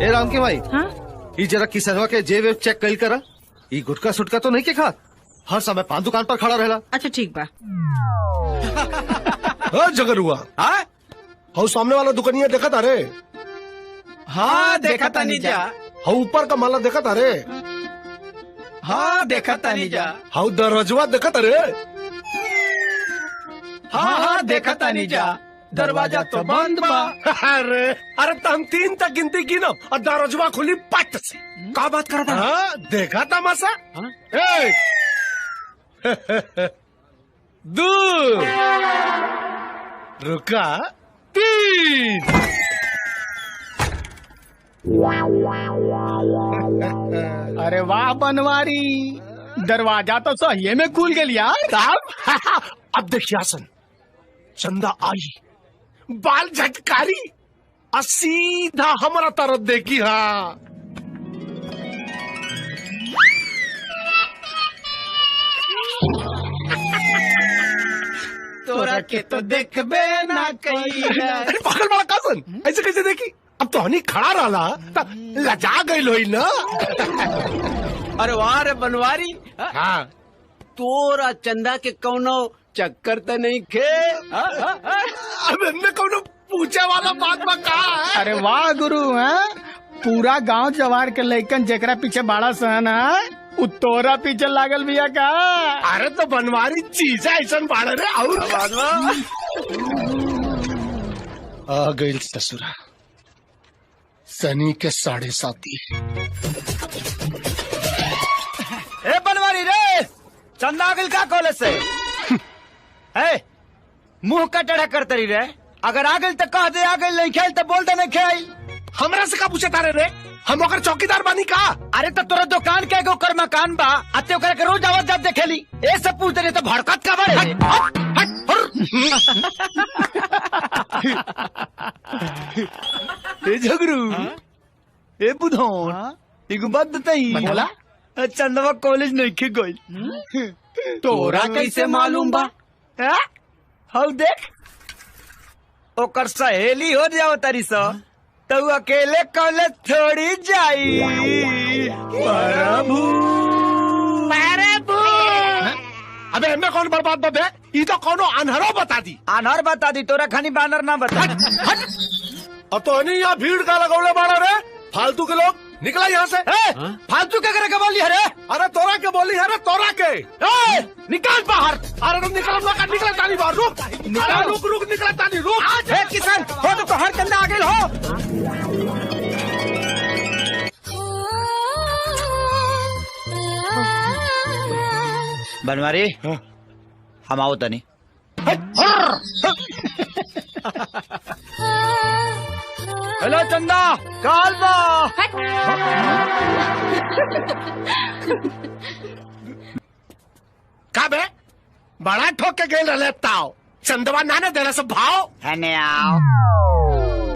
ए राम के भाई, हाँ? ये जरा किसनवा के जेब वेब चेक कल करा। ये गुटका सुटका तो नहीं के खा, हर समय पान दुकान पर खड़ा रहला। अच्छा ठीक बा। जगर हुआ हाँ सामने वाला दुकानिया देखा था रे। हाँ देखा था नीजा। हाँ ऊपर का माला देखा था रे। हाँ देखा था नीजा। हाँ दरवाजा देखा था रे। हाँ हाँ देखा था नीजा। दरवाजा तो बंद बा। अरे तम 3 तक गिनती की ना और दरवाजा खुली पट से। का बात कर रहा हाँ देखा था मसा। 2 रुका 3। अरे वाह बनवारी, दरवाजा तो सही में खुल गया यार साहब। अब देखिए आसन, चंदा आई, बाल झटकारी और सीधा हमारा तरफ देखी। हाँ तोरा के तो देखबे ना कही। अरे पागल बड़ा कासन, ऐसे कैसे देखी? अब तो हनी खड़ा रहा लजा गई लोई ना। अरे वाह रे बनवारी, हाँ तोरा चंदा के कौनो चक्कर तो नहीं खे। अब इनमें कौन पूछे वाला बात में कहा है? अरे वाह गुरु है, पूरा गांव जवार के लइकन जेकरा पीछे बाड़ा सहन है उ तोरा पीछे लागल बिया का। अरे तो बनवारी चीज ऐसा बाड़ा रे। और आ गई ससुरा सनी के 7:30। ए बनवारी रे, चंदा आगिल का कॉलेज से मुंह का टेढ़ा करते रही रे। अगर आगिल तो कह दे आगिल, नहीं खेल तो बोल दे नहीं खेल। हमरा से का पूछे तारे रे? हम ओकर चौकीदार बानी का? अरे तो तोरा दुकान के एगो कर मकान बा, अते ओकरा के रोज आवत जात देखेली। ए सब पूछते रहे तो भड़कत का बड़े। ए झगरू, ए बुधौन, एगो बात बताई। बोला। चंदवा कॉलेज नहीं खे गई। तोरा कैसे मालूम बा? हाउ देख, ओकर सहेली हो जाओ तारी सो तो अकेले कॉलेज थोड़ी जाई। प्रभु अबे हमें कौन बर्बाद बबे? ये तो कौनो अनहरो बता दी। अनहर बता दी, तोरा खानी बानर ना बता। अब तो नहीं यहाँ भीड़ का लगौले बाड़ा रे। फालतू के लोग निकला यहाँ से। फालतू क्या करे बोली है? अरे तोरा के बोली है रे, तोरा के। निकाल बाहर। अरे तुम निकल तानी बाहर। रुक निकल तानी रुक। किसान हो तो हर चंदा आगे हो। बनवारी हम आओ तनी। हेलो चंदा, काल बा। का बे बड़ा ठोक के गेल रहे ताओ। चंदवा नाने देना सब भाव है ने आओ।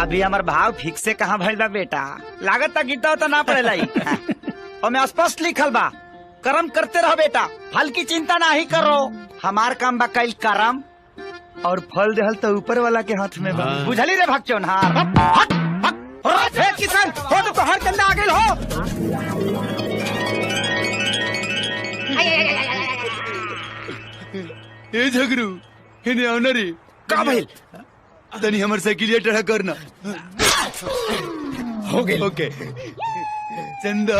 अभी हमार भाव ठीक से कहाँ भइल बा बेटा? लागत गीता तो ना पड़ेला। और मैं स्पष्ट लिखल बा, कर्म करते रहो बेटा, फल की चिंता ना ही करो। हमार काम बा कल कर्म, और फल देहल तो ऊपर वाला के हाथ में बा। बुझली रे भगचोनहार? किसान हो तो हर चंदा आगे हो। ए झगरू, इन्हें आओ ना रे। का भइल? तनी हमर साइकिलिया टेढ़ा करना। हो गई। ओके चंदा।